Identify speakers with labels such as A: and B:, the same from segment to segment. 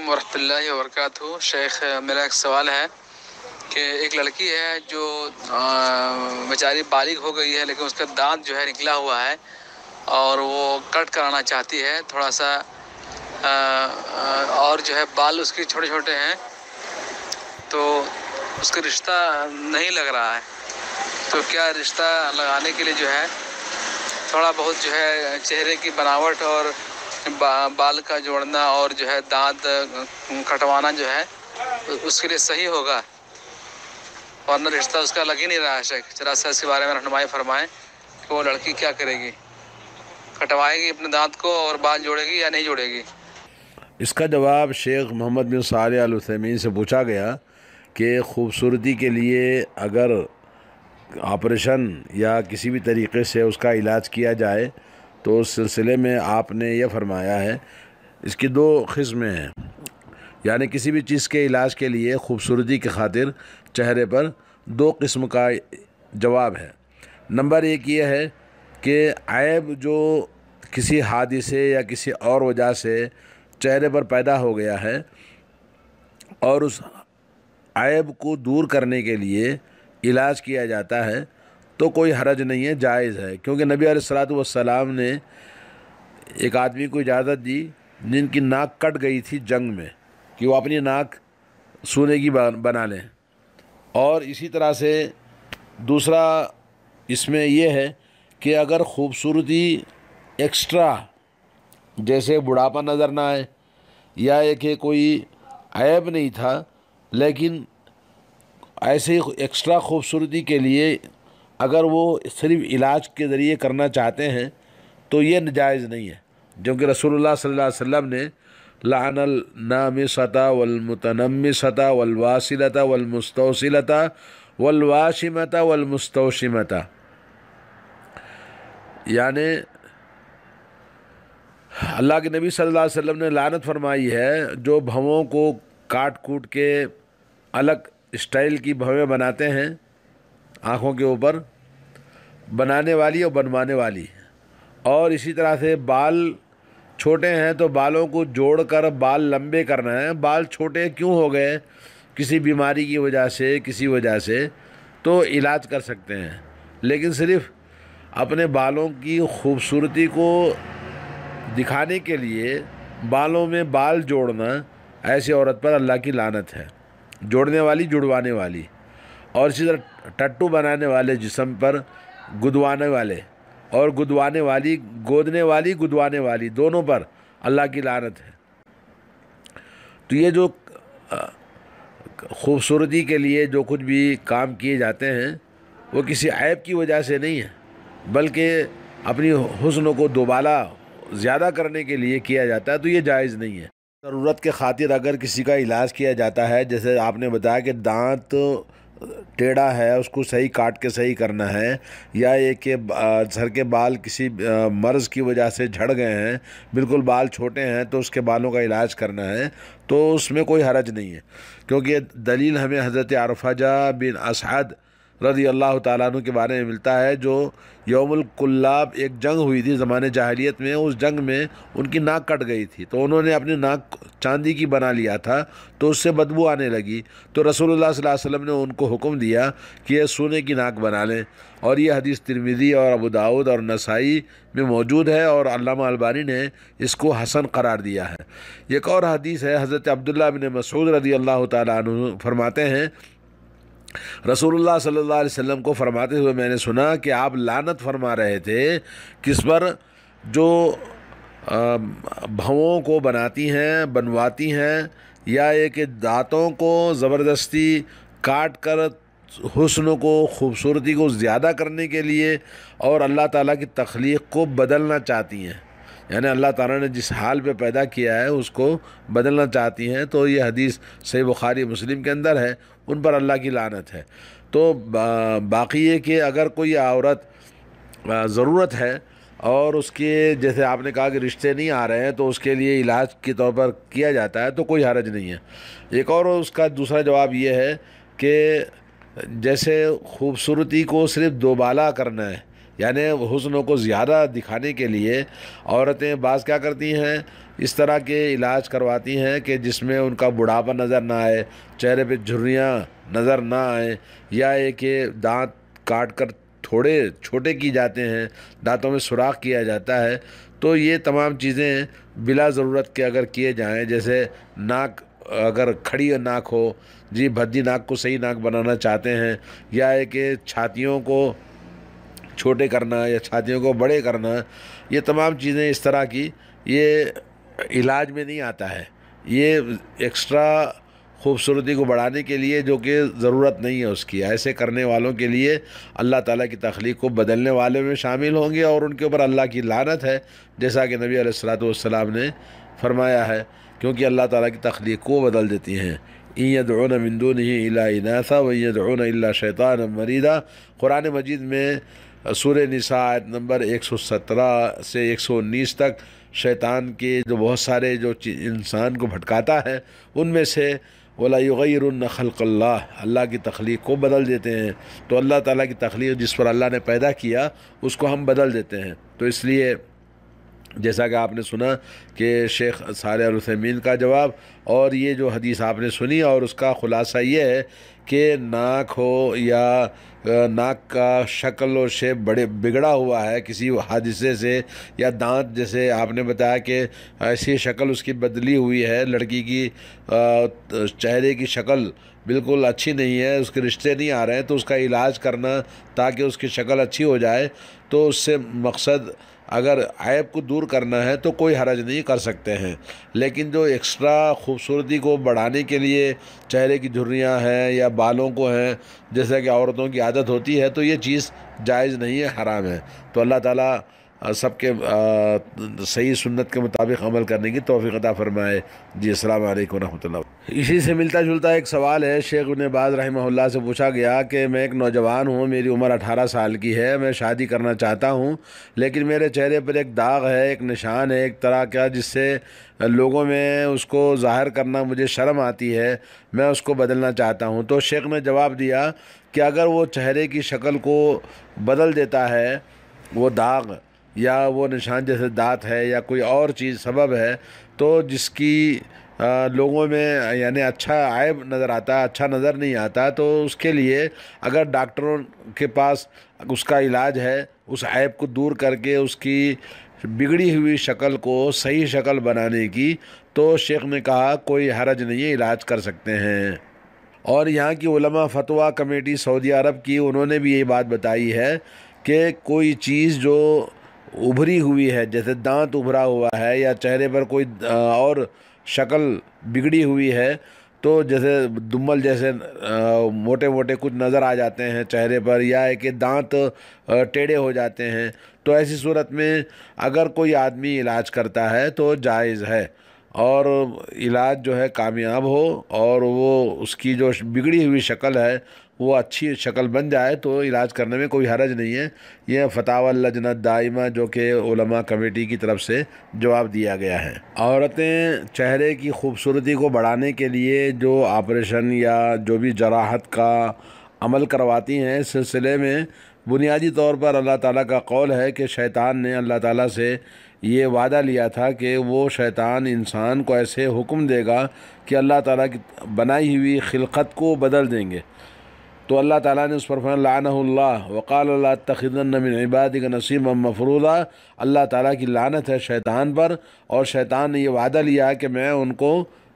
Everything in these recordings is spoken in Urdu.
A: ورحمۃ اللہ وبرکاتہ۔ شیخ، میرا ایک سوال ہے کہ ایک لڑکی ہے جو بیچاری بالغ ہو گئی ہے، لیکن اس کا دانت جو ہے نکلا ہوا ہے اور وہ کٹ کرانا چاہتی ہے تھوڑا سا، اور جو ہے بال اس کے چھوٹے چھوٹے ہیں، تو اس کا رشتہ نہیں لگ رہا ہے، تو کیا رشتہ لگانے کے لیے جو ہے تھوڑا بہت جو ہے چہرے کی بناوٹ اور بال کا جوڑنا اور جو ہے دانت کٹوانا جو ہے اس کے لیے صحیح ہوگا، ورنہ رشتہ اس کا لگ ہی نہیں رہا ہے؟ شیخ ذرا سا اس کے بارے میں رہنمائی فرمائیں کہ وہ لڑکی کیا کرے گی، کٹوائے گی اپنے دانت کو اور بال جوڑے گی یا نہیں جوڑے گی؟
B: اس کا جواب شیخ محمد بن صالح ال عثیمین سے پوچھا گیا کہ خوبصورتی کے لیے اگر آپریشن یا کسی بھی طریقے سے اس کا علاج کیا جائے تو اس سلسلے میں آپ نے یہ فرمایا ہے، اس کی دو قسمیں ہیں، یعنی کسی بھی چیز کے علاج کے لیے خوبصورتی کی خاطر چہرے پر دو قسم کا جواب ہے۔ نمبر ایک یہ ہے کہ عیب جو کسی حادثے یا کسی اور وجہ سے چہرے پر پیدا ہو گیا ہے اور اس عیب کو دور کرنے کے لیے علاج کیا جاتا ہے تو کوئی حرج نہیں ہے، جائز ہے، کیونکہ نبی علیہ الصلوۃ والسلام نے ایک آدمی کو اجازت دی جن کی ناک کٹ گئی تھی جنگ میں کہ وہ اپنی ناک سونے کی بنا لیں۔ اور اسی طرح سے دوسرا اس میں یہ ہے کہ اگر خوبصورتی ایکسٹرا جیسے بڑھاپا نظر نہ آئے یا کہ کوئی عیب نہیں تھا، لیکن ایسے ایکسٹرا خوبصورتی کے لیے اگر وہ صرف علاج کے ذریعے کرنا چاہتے ہیں تو یہ ناجائز نہیں ہے، کیونکہ رسول اللہ صلی اللہ علیہ وسلم نے لعن النامصۃ والمتنمصۃ والواصلۃ والمستوصلۃ والواشمۃ والمستوشمۃ، یعنی اللہ کے نبی صلی اللہ علیہ وسلم نے لعنت فرمائی ہے جو بھووں کو کاٹ کوٹ کے الگ اسٹائل کی بھویں بناتے ہیں، آنکھوں کے اوپر بنانے والی اور بنوانے والی، اور اسی طرح سے بال چھوٹے ہیں تو بالوں کو جوڑ کر بال لمبے کرنا ہے، بال چھوٹے کیوں ہو گئے کسی بیماری کی وجہ سے کسی وجہ سے تو علاج کر سکتے ہیں، لیکن صرف اپنے بالوں کی خوبصورتی کو دکھانے کے لیے بالوں میں بال جوڑنا، ایسی عورت پر اللہ کی لعنت ہے، جوڑنے والی جڑوانے والی، اور اسی طرح ٹٹو بنانے والے جسم پر گدوانے والے اور گدوانے والی، گودنے والی گدوانے والی، دونوں پر اللہ کی لعنت ہے۔ تو یہ جو خوبصورتی کے لیے جو کچھ بھی کام کیے جاتے ہیں وہ کسی عیب کی وجہ سے نہیں ہے، بلکہ اپنی حسن کو دوبالا زیادہ کرنے کے لیے کیا جاتا ہے، تو یہ جائز نہیں ہے۔ ضرورت کے خاطر اگر کسی کا علاج کیا جاتا ہے، جیسے آپ نے بتایا کہ دانت ٹیڑھا ہے اس کو صحیح کاٹ کے صحیح کرنا ہے، یا یہ کہ سر کے بال کسی مرض کی وجہ سے جھڑ گئے ہیں، بالکل بال چھوٹے ہیں تو اس کے بالوں کا علاج کرنا ہے، تو اس میں کوئی حرج نہیں ہے، کیونکہ دلیل ہمیں حضرت عرفجہ بن اسعد رضی اللہ تعالیٰ عنہ کے بارے میں ملتا ہے، جو یوم الکلاب ایک جنگ ہوئی تھی زمانے جاہلیت میں، اس جنگ میں ان کی ناک کٹ گئی تھی تو انہوں نے اپنی ناک چاندی کی بنا لیا تھا تو اس سے بدبو آنے لگی، تو رسول اللہ صلی اللہ علیہ وسلم نے ان کو حکم دیا کہ یہ سونے کی ناک بنا لیں، اور یہ حدیث ترمذی اور ابو داؤد اور نسائی میں موجود ہے، اور علامہ البانی نے اس کو حسن قرار دیا ہے۔ ایک اور حدیث ہے، حضرت عبداللہ بن مسعود رضی اللہ تعالیٰ عنہ فرماتے ہیں رسول اللہ صلی اللہ علیہ وسلم کو فرماتے ہوئے میں نے سنا کہ آپ لعنت فرما رہے تھے کس پر، جو بھووں کو بناتی ہیں بنواتی ہیں، یا یہ کہ دانتوں کو زبردستی کاٹ کر حسن کو خوبصورتی کو زیادہ کرنے کے لیے اور اللہ تعالیٰ کی تخلیق کو بدلنا چاہتی ہیں، یعنی اللہ تعالیٰ نے جس حال پہ پیدا کیا ہے اس کو بدلنا چاہتی ہیں، تو یہ حدیث صحیح بخاری مسلم کے اندر ہے، ان پر اللہ کی لعنت ہے۔ تو باقی یہ کہ اگر کوئی عورت ضرورت ہے اور اس کے جیسے آپ نے کہا کہ رشتے نہیں آ رہے ہیں تو اس کے لیے علاج کے طور پر کیا جاتا ہے تو کوئی حرج نہیں ہے۔ ایک اور اس کا دوسرا جواب یہ ہے کہ جیسے خوبصورتی کو صرف دوبالا کرنا ہے یعنی حسن کو زیادہ دکھانے کے لیے عورتیں بعض کیا کرتی ہیں، اس طرح کے علاج کرواتی ہیں کہ جس میں ان کا بڑھاپا نظر نہ آئے، چہرے پہ جھریاں نظر نہ آئیں، یا یہ کہ دانت کاٹ کر تھوڑے چھوٹے کی جاتے ہیں، دانتوں میں سوراخ کیا جاتا ہے۔ تو یہ تمام چیزیں بلا ضرورت کے اگر کیے جائیں، جیسے ناک اگر کھڑی ناک ہو، جی بھدی ناک کو صحیح ناک بنانا چاہتے ہیں، یا ہے کہ چھاتیوں کو چھوٹے کرنا یا چھاتیوں کو بڑے کرنا، یہ تمام چیزیں اس طرح کی یہ علاج میں نہیں آتا ہے، یہ ایکسٹرا خوبصورتی کو بڑھانے کے لیے جو کہ ضرورت نہیں ہے اس کی، ایسے کرنے والوں کے لیے اللہ تعالیٰ کی تخلیق کو بدلنے والے میں شامل ہوں گے اور ان کے اوپر اللہ کی لعنت ہے، جیسا کہ نبی علیہ الصلوۃ والسلام نے فرمایا ہے، کیونکہ اللہ تعالیٰ کی تخلیق کو بدل دیتی ہیں۔ ان يدعون من دونه الا اناثا وان يدعون الا شیطانا مریدا۔ قرآن مجید میں سورہ نساء آیت نمبر 117 سے 119 تک شیطان کے جو بہت سارے جو انسان کو بھٹکاتا ہے ان میں سے وَلَا يُغَيِّرُنَّ خَلْقَ اللَّهِ، اللہ کی تخلیق کو بدل دیتے ہیں۔ تو اللہ تعالیٰ کی تخلیق جس پر اللہ نے پیدا کیا اس کو ہم بدل دیتے ہیں۔ تو اس لیے جیسا کہ آپ نے سنا کہ شیخ صالح العثیمین کا جواب، اور یہ جو حدیث آپ نے سنی اور اس کا خلاصہ یہ ہے کہ ناک ہو یا ناک کا شکل و شیپ بگڑا ہوا ہے کسی حادثے سے، یا دانت جیسے آپ نے بتایا کہ ایسی شکل اس کی بدلی ہوئی ہے، لڑکی کی چہرے کی شکل بالکل اچھی نہیں ہے، اس کے رشتے نہیں آ رہے ہیں، تو اس کا علاج کرنا تاکہ اس کی شکل اچھی ہو جائے، تو اس سے مقصد اگر عیب کو دور کرنا ہے تو کوئی حرج نہیں، کر سکتے ہیں۔ لیکن جو ایکسٹرا خوبصورتی کو بڑھانے کے لیے چہرے کی جھریاں ہیں یا بالوں کو ہیں، جیسا کہ عورتوں کی عادت ہوتی ہے، تو یہ چیز جائز نہیں ہے، حرام ہے۔ تو اللہ تعالیٰ سب کے صحیح سنت کے مطابق عمل کرنے کی توفیق عطا فرمائے۔ جی السلام علیکم ورحمۃ اللہ۔ اسی سے ملتا جلتا ایک سوال ہے، شیخ ابن باز رحمہ اللہ سے پوچھا گیا کہ میں ایک نوجوان ہوں، میری عمر 18 سال کی ہے، میں شادی کرنا چاہتا ہوں، لیکن میرے چہرے پر ایک داغ ہے، ایک نشان ہے ایک طرح کا، جس سے لوگوں میں اس کو ظاہر کرنا مجھے شرم آتی ہے، میں اس کو بدلنا چاہتا ہوں۔ تو شیخ نے جواب دیا کہ اگر وہ چہرے کی شکل کو بدل دیتا ہے، وہ داغ یا وہ نشان جیسے دانت ہے یا کوئی اور چیز سبب ہے، تو جس کی لوگوں میں یعنی اچھا عیب نظر آتا ہے، اچھا نظر نہیں آتا، تو اس کے لیے اگر ڈاکٹروں کے پاس اس کا علاج ہے، اس عیب کو دور کر کے اس کی بگڑی ہوئی شکل کو صحیح شکل بنانے کی، تو شیخ نے کہا کوئی حرج نہیں ہے، علاج کر سکتے ہیں۔ اور یہاں کی علماء فتویٰ کمیٹی سعودی عرب کی، انہوں نے بھی یہ بات بتائی ہے کہ کوئی چیز جو ابھری ہوئی ہے، جیسے دانت ابھرا ہوا ہے یا چہرے پر کوئی اور شکل بگڑی ہوئی ہے، تو جیسے دمل جیسے موٹے موٹے کچھ نظر آ جاتے ہیں چہرے پر، یا ہے کہ دانت ٹیڑھے ہو جاتے ہیں، تو ایسی صورت میں اگر کوئی آدمی علاج کرتا ہے تو جائز ہے، اور علاج جو ہے کامیاب ہو اور وہ اس کی جو بگڑی ہوئی شکل ہے وہ اچھی شکل بن جائے، تو علاج کرنے میں کوئی حرج نہیں ہے۔ یہ فتاوی لجنہ دائمہ جو کہ علماء کمیٹی کی طرف سے جواب دیا گیا ہے۔ عورتیں چہرے کی خوبصورتی کو بڑھانے کے لیے جو آپریشن یا جو بھی جراحت کا عمل کرواتی ہیں، اس سلسلے میں بنیادی طور پر اللہ تعالیٰ کا قول ہے کہ شیطان نے اللہ تعالیٰ سے یہ وعدہ لیا تھا کہ وہ شیطان انسان کو ایسے حکم دے گا کہ اللہ تعالیٰ کی بنائی ہوئی خلقت کو بدل دیں گے، تو اللہ تعالیٰ نے اس پر فرمایا لعنہ اللہ وقال لا تتخذن من عبادک نصیبا مفروضا، اللہ تعالیٰ کی لعنت ہے شیطان پر، اور شیطان نے یہ وعدہ لیا کہ میں ان کو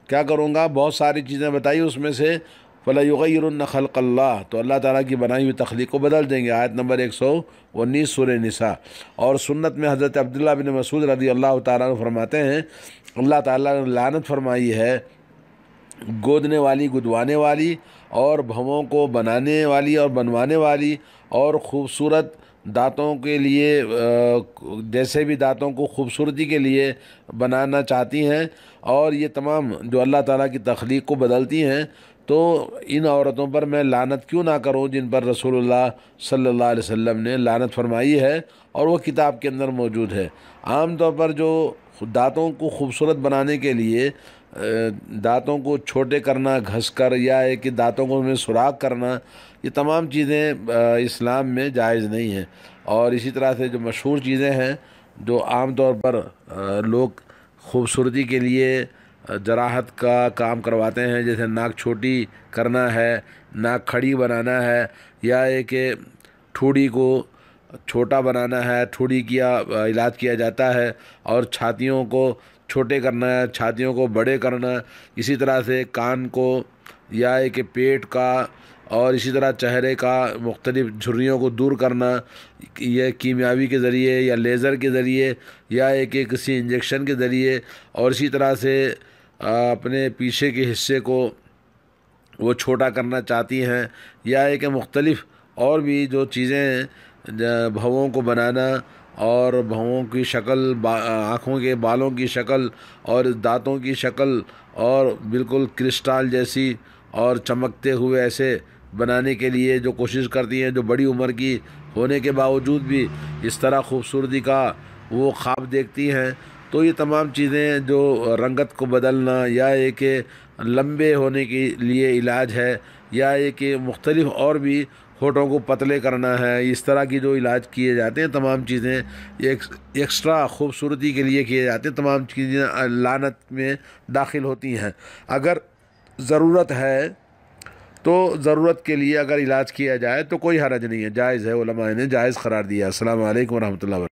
B: کیا کروں گا، بہت ساری چیزیں بتائی، اس میں سے فَلَا يُغَيِّرُنَّ خَلْقَ اللَّهِ، تو اللہ تعالیٰ کی بنائی ہوئی تخلیق کو بدل دیں گے، آیت نمبر 119 سورہ نساء۔ اور سنت میں حضرت عبداللہ بن مسعود رضی اللہ تعالیٰ عنہ فرماتے ہیں اللہ تعالیٰ نے لعنت فرمائی ہے گودنے والی، گدوانے والی، اور بھووں کو بنانے والی اور بنوانے والی، اور خوبصورت دانتوں کے لیے جیسے بھی دانتوں کو خوبصورتی کے لیے بنانا چاہتی ہیں، اور یہ تمام جو اللہ تعالیٰ کی تخلیق کو بدلتی ہیں، تو ان عورتوں پر میں لعنت کیوں نہ کروں جن پر رسول اللہ صلی اللہ علیہ وسلم نے لعنت فرمائی ہے، اور وہ کتاب کے اندر موجود ہے۔ عام طور پر جو دانتوں کو خوبصورت بنانے کے لیے دانتوں کو چھوٹے کرنا گھس کر یا ہے کہ دانتوں کو میں سوراخ کرنا، یہ تمام چیزیں اسلام میں جائز نہیں ہیں۔ اور اسی طرح سے جو مشہور چیزیں ہیں جو عام طور پر لوگ خوبصورتی کے لیے جراحت کا کام کرواتے ہیں، جیسے ناک چھوٹی کرنا ہے، ناک کھڑی بنانا ہے، یا یہ کہ ٹھوڑی کو چھوٹا بنانا ہے، ٹھوڑی کیا علاج کیا جاتا ہے، اور چھاتیوں کو چھوٹے کرنا ہے، چھاتیوں کو بڑے کرنا، اسی طرح سے کان کو یا ہے کہ پیٹ کا، اور اسی طرح چہرے کا مختلف جھریوں کو دور کرنا، یہ کیمیاوی کے ذریعے یا لیزر کے ذریعے یا ہے کہ کسی انجیکشن کے ذریعے، اور اسی طرح سے اپنے پیچھے کے حصے کو وہ چھوٹا کرنا چاہتی ہیں، یا ہے کہ مختلف اور بھی جو چیزیں ہیں، بھووں کو بنانا اور بھووں کی شکل، آنکھوں کے بالوں کی شکل اور دانتوں کی شکل اور بالکل کرسٹال جیسی اور چمکتے ہوئے ایسے بنانے کے لیے جو کوشش کرتی ہیں، جو بڑی عمر کی ہونے کے باوجود بھی اس طرح خوبصورتی کا وہ خواب دیکھتی ہیں۔ تو یہ تمام چیزیں جو رنگت کو بدلنا، یا یہ کہ لمبے ہونے کے لیے علاج ہے، یا یہ کہ مختلف اور بھی ہونٹوں کو پتلے کرنا ہے، اس طرح کی جو علاج کیے جاتے ہیں، تمام چیزیں ایکسٹرا خوبصورتی کے لیے کیے جاتے ہیں، تمام چیزیں لعنت میں داخل ہوتی ہیں۔ اگر ضرورت ہے تو ضرورت کے لیے اگر علاج کیا جائے تو کوئی حرج نہیں ہے، جائز ہے، علماء نے جائز قرار دیا۔ السلام علیکم ورحمۃ اللہ وبرکاتہ۔